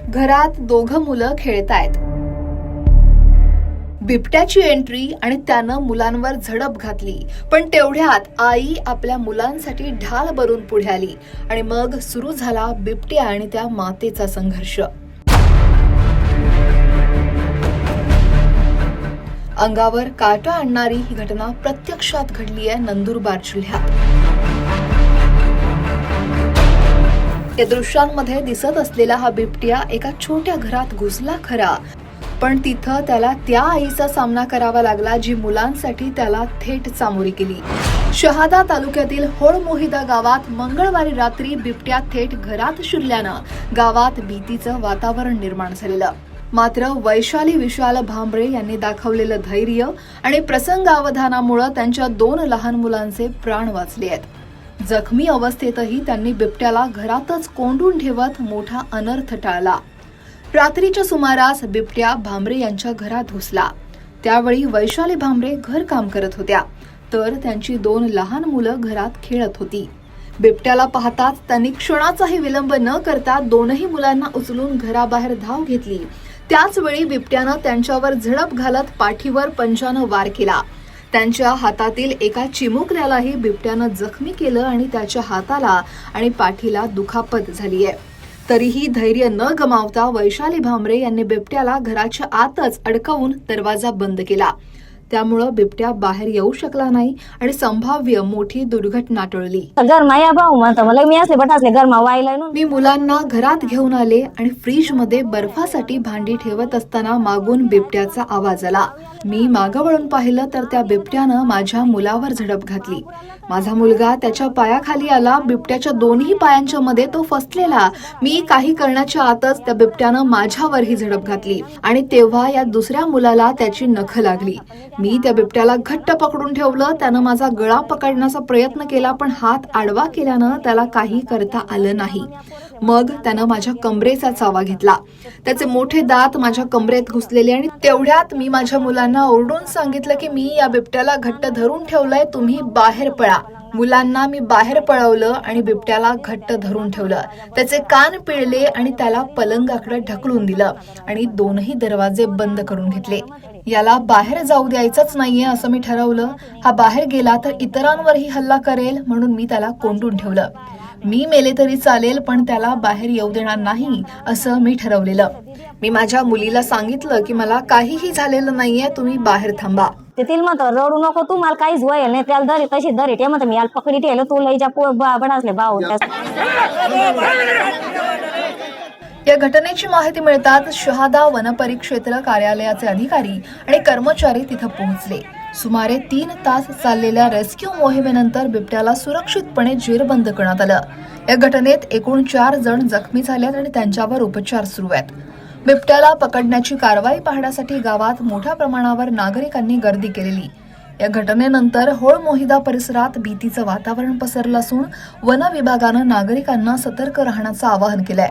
घरात दोघं मुलं खेळतायत. बिबट्याची एंट्री आणि त्यानं मुलांवर झडप घातली. पण तेवढ्यात आई आपल्या मुलांसाठी ढाल भरून पुढे आली आणि मग सुरू झाला बिबट्या आणि त्या मातेचा संघर्ष. अंगावर काटा आणणारी ही घटना प्रत्यक्षात घडली आहे नंदुरबार जिल्ह्यात. या दृश्यांमध्ये दिसत असलेला हा बिबट्या एका छोट्या घरात घुसला खरा, पण तिथं त्याला त्या आईचा सामना करावा लागला जी मुलांसाठी त्याला थेट सामोरी गेली. शहादा तालुक्यातील होळमोहिदा गावात मंगळवारी रात्री बिबट्या थेट घरात शिरल्यानं गावात भीतीचं वातावरण निर्माण झालेलं. मात्र वैशाली विशाल भांबरे यांनी दाखवलेलं धैर्य आणि प्रसंगावधानामुळे त्यांच्या 2 लहान मुलांचे प्राण वाचले आहेत. जखमी अवस्थेतही त्यांनी बिबट्याला घरातच कोंडून ठेवत मोठा अनर्थ टाळला. रात्रीच्या सुमारास बिबट्या भांबरे यांच्या घरात घुसला. त्यावेळी वैशाली भांबरे घरकाम करत होत्या, तर त्यांची 2 लहान मुलं घरात खेळत होती. बिबट्याला पाहताच त्यांनी क्षणाचाही विलंब न करता 2ही मुलांना उचलून घराबाहेर धाव घेतली. त्याच वेळी बिबट्यानं त्यांच्यावर झडप घालत पाठीवर पंजानं वार केला. त्यांच्या हातातील एका चिमुकल्यालाही बिबट्यानं जखमी केलं आणि त्याच्या हाताला आणि पाठीला दुखापत झाली आहे. तरीही धैर्य न गमावता वैशाली भांबरे यांनी बिबट्याला घराच्या आतच अडकवून दरवाजा बंद केला. त्यामुळं बिबट्या बाहेर येऊ शकला नाही आणि संभाव्य मोठी दुर्घटना टळली. मी मुलांना घरात घेऊन आले आणि फ्रीजमध्ये बर्फासाठी भांडी ठेवत असताना मागून बिबट्याचा आवाज आला. मी मागं वळून पाहिलं तर त्या बिबट्यानं माझ्या मुलावर झडप घातली. माझा मुलगा त्याच्या पायाखाली आला. बिबट्याच्या 2ही पायांच्या मध्ये तो फसलेला. मी काही करण्याच्या आतच त्या बिबट्यानं माझ्यावरही झडप घातली आणि तेव्हा या दुसऱ्या मुलाला त्याची नख लागली. मी त्या बिबट्याला घट्ट पकडून ठेवलं. त्यानं माझा गळा पकडण्याचा प्रयत्न केला, पण हात आडवा केल्यानं त्याला काही करता आलं नाही. मग त्यानं माझ्या कमरेचा चावा घेतला. त्याचे मोठे दात माझ्या कमरेत घुसलेले आणि तेवढ्यात मी माझ्या मुलांना ओरडून सांगितलं की मी या बिबट्याला घट्ट धरून ठेवलंय, तुम्ही बाहेर पळा. मुलांना मी बाहेर पळवलं आणि बिबट्याला घट्ट धरून ठेवलं. त्याचे कान पिळले आणि त्याला पलंगाकडे ढकलून दिलं आणि 2ही दरवाजे बंद करून घेतले. याला बाहेर जाऊ द्यायचंच नाहीये असं मी ठरवलं. हा बाहेर गेला तर इतरांवरही हल्ला करेल, म्हणून मी त्याला कोंडून ठेवलं. मी मेले तरी चालेल, पण त्याला बाहेर येऊ देणार नाही असं मी ठरवलेलं. मी माझ्या मुलीला सांगितलं की मला काहीही झालेलं नाहीये, तुम्ही बाहेर थांबा. तेथील मत रडू नको, तू मला काहीच व्हायला नाही. त्याला धरी तशी धरी ते म्हणत मी याला पकडी ठेवलं, तू लईच्या बनासले भाऊ. या घटनेची माहिती मिळताच शहादा वनपरिक्षेत्र कार्यालयाचे अधिकारी आणि कर्मचारी तिथं पोहोचले. सुमारे 3 तास चाललेल्या रेस्क्यू मोहिमेनंतर बिबट्याला सुरक्षितपणे जेरबंद करण्यात आलं. या घटनेत एकूण 4 जण जखमी झालेत आणि त्यांच्यावर उपचार सुरू आहेत. बिबट्याला पकडण्याची कारवाई पाहण्यासाठी गावात मोठ्या प्रमाणावर नागरिकांनी गर्दी केलेली. या घटनेनंतर होळमोहिदा परिसरात भीतीचं वातावरण पसरलं असून वन विभागानं नागरिकांना सतर्क राहण्याचं आवाहन केलंय.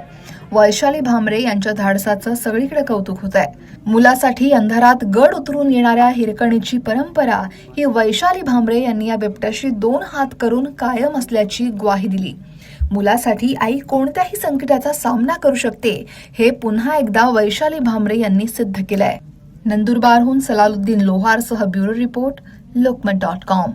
वैशाली भांबरे यांच्या धाडसाचं सगळीकडे कौतुक होत आहे. मुलासाठी अंधारात गड उतरून येणाऱ्या हिरकणीची परंपरा ही वैशाली भांबरे यांनी या बिबट्याशी 2 हात करून कायम असल्याची ग्वाही दिली. मुलासाठी आई कोणत्याही संकटाचा सामना करू शकते हे पुन्हा एकदा वैशाली भांबरे यांनी सिद्ध केलंय. नंदुरबारहून सलालुद्दीन लोहारसह ब्युरो रिपोर्ट, लोकमत.com.